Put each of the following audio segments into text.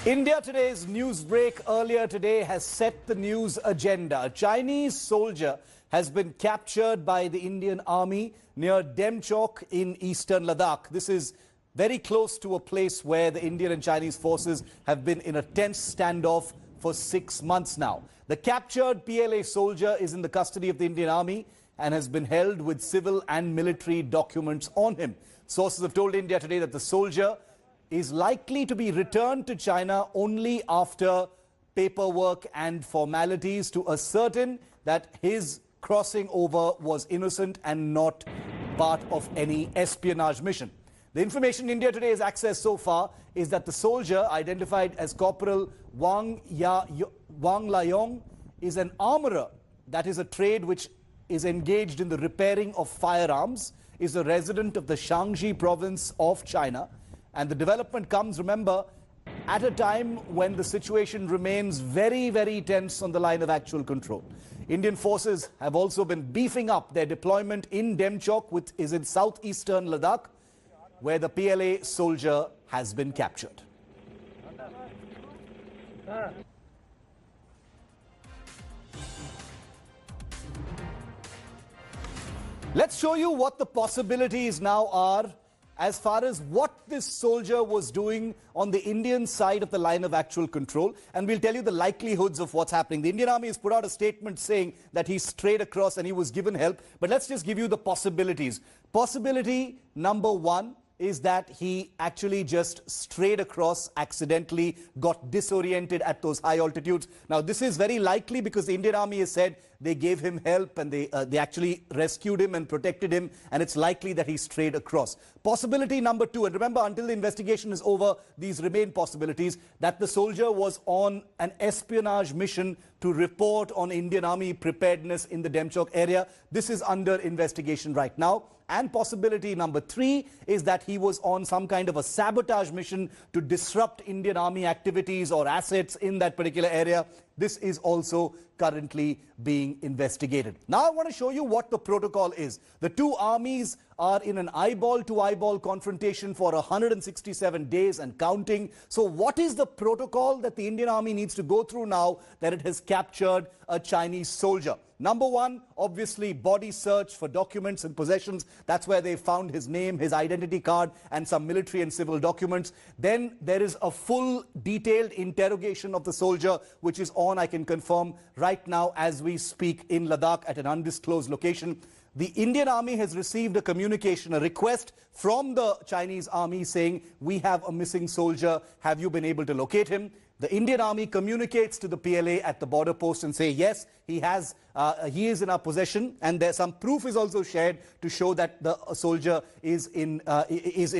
India Today's news break earlier today has set the news agenda. A Chinese soldier has been captured by the Indian Army near Demchok in eastern Ladakh. This is very close to a place where the Indian and Chinese forces have been in a tense standoff for 6 months now. The captured PLA soldier is in the custody of the Indian Army and has been held with civil and military documents on him. Sources have told India Today that the soldier is likely to be returned to China only after paperwork and formalities to ascertain that his crossing over was innocent and not part of any espionage mission. The information India Today has accessed so far is that the soldier, identified as Corporal Wang Layong, is an armorer. That is a trade which is engaged in the repairing of firearms, is a resident of the Shangxizhen province of China. And the development comes, remember, at a time when the situation remains very, very tense on the line of actual control. Indian forces have also been beefing up their deployment in Demchok, which is in southeastern Ladakh, where the PLA soldier has been captured. Let's show you what the possibilities now are as far as what this soldier was doing on the Indian side of the line of actual control. And we'll tell you the likelihoods of what's happening. The Indian Army has put out a statement saying that he strayed across and he was given help. But let's just give you the possibilities. Possibility number one is that he actually just strayed across, accidentally got disoriented at those high altitudes. Now, this is very likely because the Indian Army has said they gave him help and they actually rescued him and protected him, and it's likely that he strayed across. Possibility number two, and remember, until the investigation is over, these remain possibilities, that the soldier was on an espionage mission to report on Indian Army preparedness in the Demchok area. This is under investigation right now. And possibility number three is that he was on some kind of a sabotage mission to disrupt Indian Army activities or assets in that particular area. This is also currently being investigated. Now I want to show you what the protocol is. The two armies are in an eyeball-to-eyeball confrontation for 167 days and counting. So what is the protocol that the Indian Army needs to go through now that it has captured a Chinese soldier? Number one, obviously, body search for documents and possessions. That's where they found his name, his identity card, and some military and civil documents. Then there is a full detailed interrogation of the soldier, which is on, I can confirm, right now as we speak in Ladakh at an undisclosed location. The Indian Army has received a communication, a request from the Chinese Army saying, we have a missing soldier. Have you been able to locate him? The Indian Army communicates to the PLA at the border post and say, yes, he is in our possession, and there's some proof is also shared to show that the soldier is in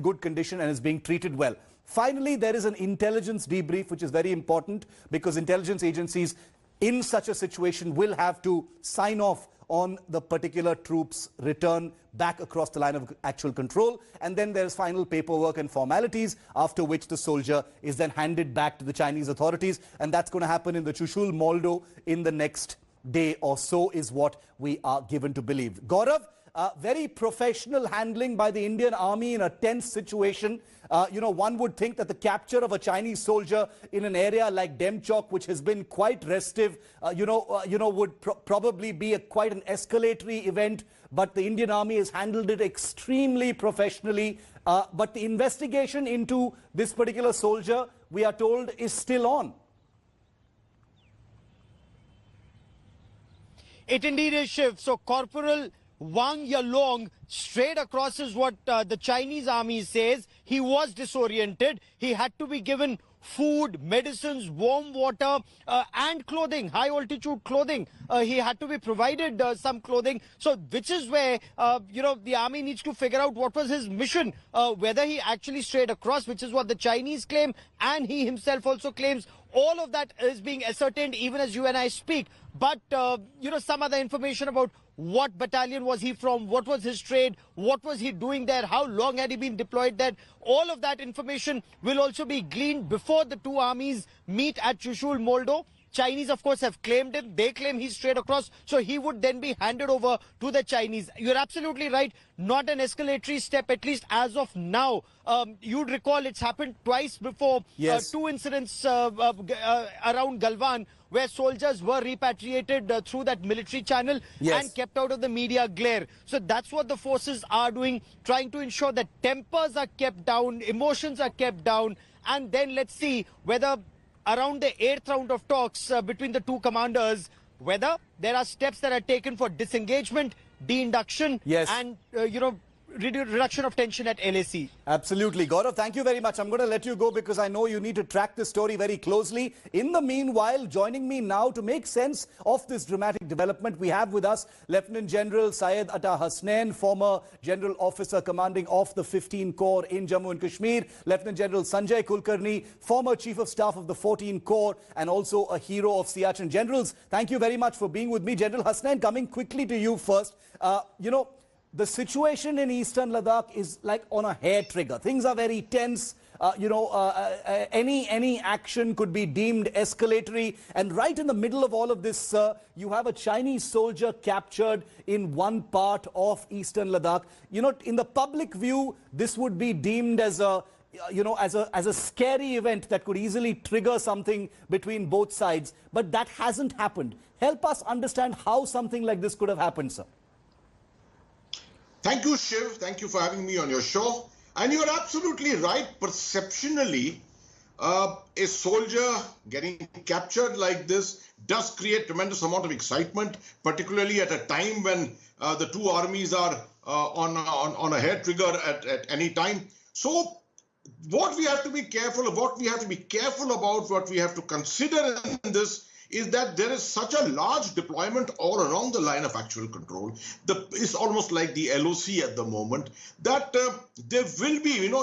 good condition and is being treated well. Finally, there is an intelligence debrief, which is very important because intelligence agencies in such a situation will have to sign off on the particular troops' return back across the line of actual control. And then there's final paperwork and formalities, after which the soldier is then handed back to the Chinese authorities. And that's going to happen in the Chushul Moldo in the next day or so, is what we are given to believe. Gaurav, very professional handling by the Indian Army in a tense situation. One would think that the capture of a Chinese soldier in an area like Demchok, which has been quite restive, would probably be quite an escalatory event. But the Indian Army has handled it extremely professionally. But the investigation into this particular soldier, we are told, is still on. It indeed is, Shiv. So Corporal Wang Yalong straight across is what the Chinese army says. He was disoriented. He had to be given food, medicines, warm water and clothing, high altitude clothing. He had to be provided some clothing. So which is where, the army needs to figure out what was his mission, whether he actually strayed across, which is what the Chinese claim, and he himself also claims. All of that is being ascertained even as you and I speak. But, some other information about what battalion was he from, what was his trade, what was he doing there, how long had he been deployed there. All of that information will also be gleaned before the two armies meet at Chushul Moldo. Chinese, of course, have claimed him. They claim he's straight across, so he would then be handed over to the Chinese. You're absolutely right. Not an escalatory step, at least as of now. You'd recall it's happened twice before. Yes. Two incidents around Galwan, where soldiers were repatriated through that military channel and kept out of the media glare. So that's what the forces are doing, trying to ensure that tempers are kept down, emotions are kept down, and then let's see whether around the 8th round of talks between the two commanders, whether there are steps that are taken for disengagement, de-induction, and, reduction of tension at LAC. Absolutely. Gaurav, thank you very much. I'm going to let you go because I know you need to track this story very closely. In the meanwhile, joining me now to make sense of this dramatic development, we have with us Lieutenant General Syed Atta Hasnain, former General Officer commanding of the 15 Corps in Jammu and Kashmir, Lieutenant General Sanjay Kulkarni, former Chief of Staff of the 14 Corps and also a hero of Siachen. Generals, thank you very much for being with me. General Hasnain, coming quickly to you first. The situation in eastern Ladakh is like on a hair trigger. Things are very tense. Any action could be deemed escalatory. And right in the middle of all of this, you have a Chinese soldier captured in one part of eastern Ladakh. In the public view, this would be deemed as a as a scary event that could easily trigger something between both sides. But that hasn't happened. Help us understand how something like this could have happened, sir. Thank you, Shiv. Thank you for having me on your show. And you're absolutely right. Perceptionally, a soldier getting captured like this does create tremendous amount of excitement, particularly at a time when the two armies are on a hair trigger at any time. So what we have to be careful of, what we have to consider in this is that there is such a large deployment all around the line of actual control. It's almost like the LOC at the moment, that there will be, in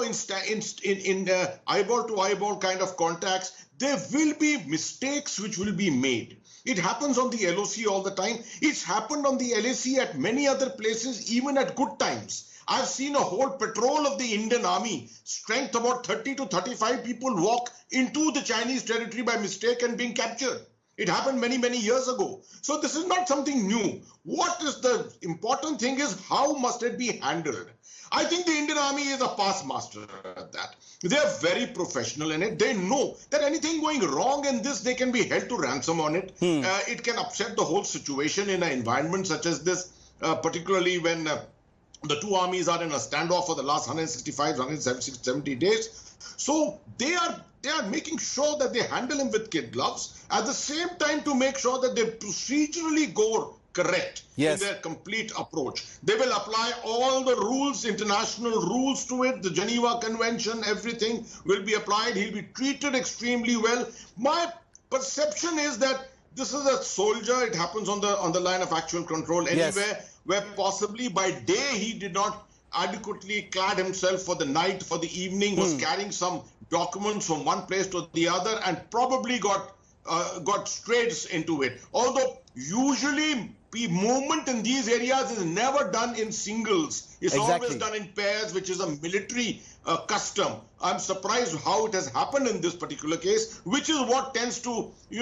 eyeball to eyeball kind of contacts, there will be mistakes which will be made. It happens on the LOC all the time. It's happened on the LAC at many other places, even at good times. I've seen a whole patrol of the Indian Army, strength about 30 to 35 people, walk into the Chinese territory by mistake and being captured. It happened many, many years ago. So this is not something new. What is the important thing is how must it be handled? I think the Indian Army is a past master at that. They are very professional in it. They know that anything going wrong in this, they can be held to ransom on it. It can upset the whole situation in an environment such as this, particularly when the two armies are in a standoff for the last 165, 170 days. So they are making sure that they handle him with kid gloves, at the same time to make sure that they procedurally go correct in their complete approach. They will apply all the rules, international rules to it, the Geneva Convention, everything will be applied. He'll be treated extremely well. My perception is that this is a soldier. It happens on the line of actual control anywhere where possibly by day he did not adequately clad himself for the night, for the evening, was carrying some documents from one place to the other and probably got strayed into it. Although usually movement in these areas is never done in singles. It's always done in pairs, which is a military custom. I'm surprised how it has happened in this particular case, which is what tends to, make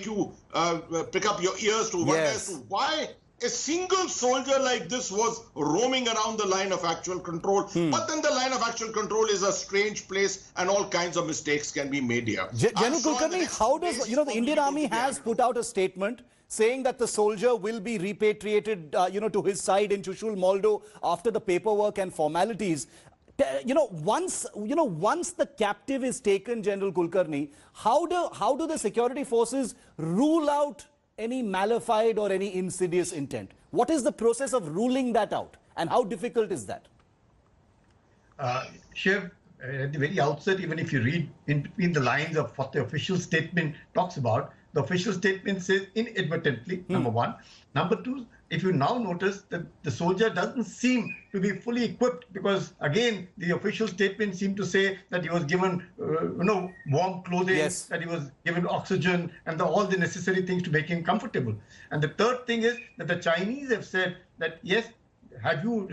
you pick up your ears to wonder as to why a single soldier like this was roaming around the line of actual control. But then the line of actual control is a strange place and all kinds of mistakes can be made here. General Kulkarni, how does, the Indian Army has put out a statement saying that the soldier will be repatriated, to his side in Chushul, Moldo after the paperwork and formalities. Once the captive is taken, General Kulkarni, how do the security forces rule out any malified or any insidious intent? What is the process of ruling that out, and how difficult is that? Shiv, at the very outset, even if you read in between the lines of what the official statement talks about, the official statement says inadvertently, number one. Number two, if you now notice that the soldier doesn't seem to be fully equipped, because again, the official statement seemed to say that he was given, warm clothing, that he was given oxygen and all the necessary things to make him comfortable. And the third thing is that the Chinese have said that, yes, have you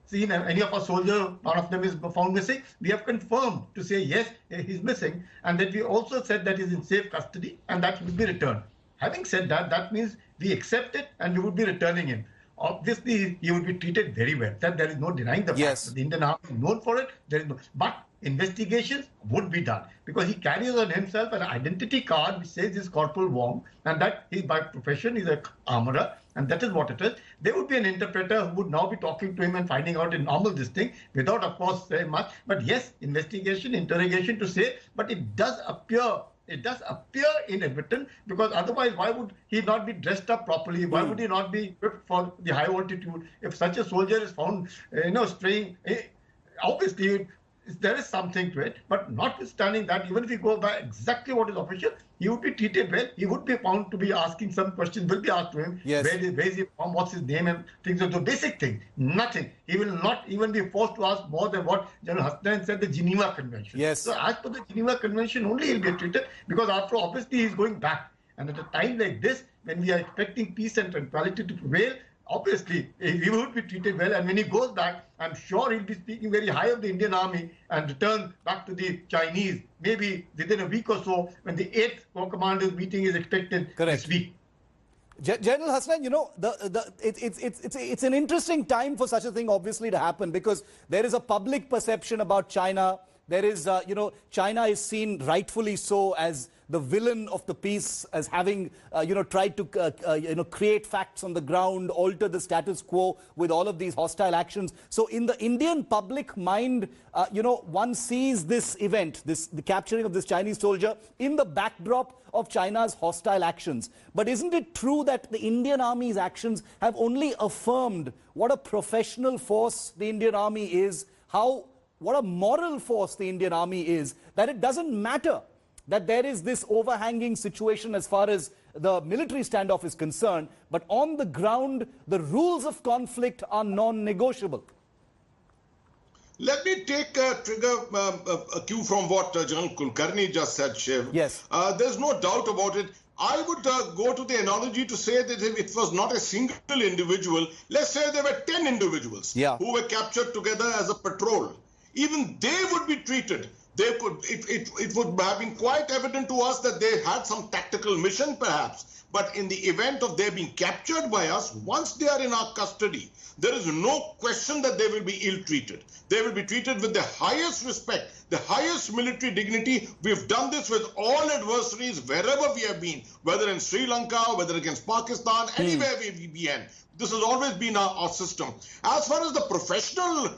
seen any of our soldiers, none of them is found missing. We have confirmed to say, yes, he's missing. And that we also said that he's in safe custody and that will be returned. Having said that, that means we accept it and we would be returning him. Obviously, he would be treated very well. That there is no denying the fact that the Indian Army is known for it. There is no, but investigations would be done because he carries on himself an identity card which says he's Corporal Wong and that he by profession is an armorer and that is what it is. There would be an interpreter who would now be talking to him and finding out a normal this thing without, of course, very much. But yes, investigation, interrogation to say, but it does appear inadvertent because otherwise why would he not be dressed up properly? Why would he not be equipped for the high altitude? If such a soldier is found, straying, obviously there is something to it. But notwithstanding that, even if he goes by exactly what is official, he would be treated well. He would be found to be asking some questions, will be asked to him. Yes. Where is he from? What's his name? And things of the basic things. Nothing. He will not even be forced to ask more than what General Hasnain said, the Geneva Convention. Yes. So as per the Geneva Convention, only he'll be treated because after all, obviously he's going back. And at a time like this, when we are expecting peace and tranquility to prevail, obviously he would be treated well. And when he goes back, I'm sure he'll be speaking very high of the Indian Army and return back to the Chinese, maybe within a week or so, when the 8th Corps Commanders meeting is expected this week. General Hasnain, it's an interesting time for such a thing obviously to happen because there is a public perception about China. There is, China is seen rightfully so as the villain of the peace, as having, tried to, create facts on the ground, alter the status quo with all of these hostile actions. So in the Indian public mind, one sees this event, the capturing of this Chinese soldier in the backdrop of China's hostile actions. But isn't it true that the Indian Army's actions have only affirmed what a professional force the Indian Army is, what a moral force the Indian Army is, that it doesn't matter that there is this overhanging situation as far as the military standoff is concerned, but on the ground, the rules of conflict are non-negotiable? Let me take a cue from what General Kulkarni just said, Shiv. Yes. There's no doubt about it. I would go to the analogy to say that if it was not a single individual, let's say there were 10 individuals who were captured together as a patrol. Even they would be treated. It would have been quite evident to us that they had some tactical mission perhaps. But in the event of their being captured by us, once they are in our custody, there is no question that they will be ill-treated. They will be treated with the highest respect, the highest military dignity. We've done this with all adversaries wherever we have been, whether in Sri Lanka, whether against Pakistan, anywhere we've been. This has always been our system. As far as the professional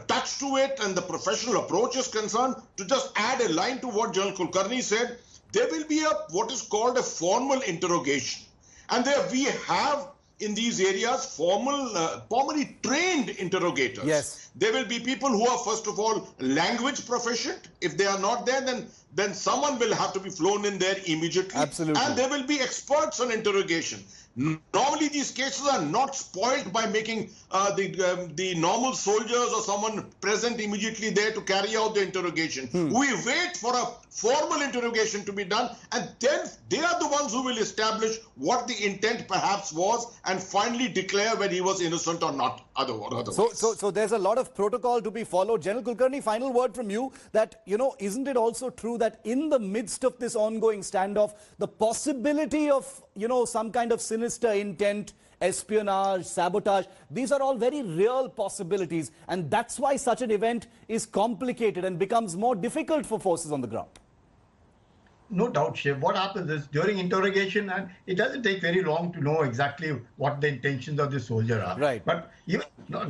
touch to it and the professional approach is concerned, to just add a line to what General Kulkarni said, there will be what is called a formal interrogation. And there we have in these areas formally trained interrogators. Yes. There will be people who are first of all language proficient. If they are not there, then someone will have to be flown in there immediately. Absolutely. And there will be experts on interrogation. Normally these cases are not spoiled by making the normal soldiers or someone present immediately there to carry out the interrogation. We wait for a formal interrogation to be done, and then they are the ones who will establish what the intent perhaps was and finally declare whether he was innocent or not otherwise. So there's a lot of protocol to be followed. General Kulkarni, final word from you that, isn't it also true that in the midst of this ongoing standoff, the possibility of, some kind of sinister intent, espionage, sabotage, these are all very real possibilities. And that's why such an event is complicated and becomes more difficult for forces on the ground. No doubt, Shiv. What happens is during interrogation, and it doesn't take very long to know exactly what the intentions of the soldier are. Right. But even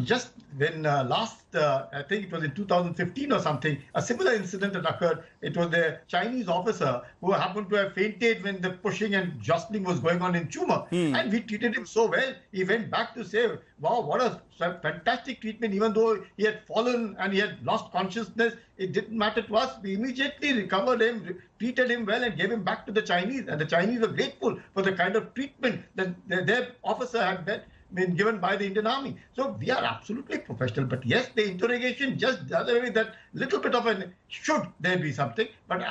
just when I think it was in 2015 or something, a similar incident that occurred. It was a Chinese officer who happened to have fainted when the pushing and jostling was going on in Chuma. And we treated him so well. He went back to say, wow, what a fantastic treatment. Even though he had fallen and he had lost consciousness, it didn't matter to us. We immediately recovered him, treated him well and gave him back to the Chinese. And the Chinese were grateful for the kind of treatment that their officer had been given by the Indian Army. So we are absolutely professional. But yes, the interrogation just the other way, that little bit of an should there be something. But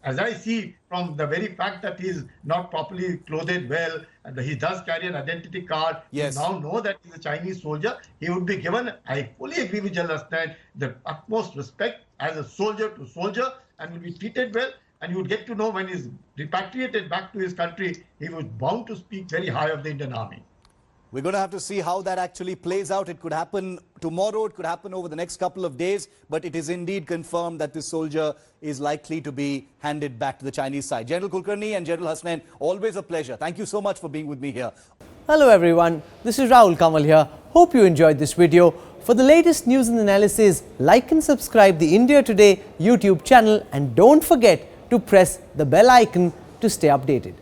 as I see from the very fact that he is not properly clothed well, and he does carry an identity card, yes, you now know that he's a Chinese soldier. He would be given, I fully agree with General Hasnain, the utmost respect as a soldier to soldier, and will be treated well. And you would get to know when he's repatriated back to his country, he was bound to speak very high of the Indian Army. We're going to have to see how that actually plays out. It could happen tomorrow, it could happen over the next couple of days, but it is indeed confirmed that this soldier is likely to be handed back to the Chinese side. General Kulkarni and General Hasnain, always a pleasure. Thank you so much for being with me here. Hello everyone, this is Rahul Kamal here. Hope you enjoyed this video. For the latest news and analysis, like and subscribe the India Today YouTube channel, and don't forget to press the bell icon to stay updated.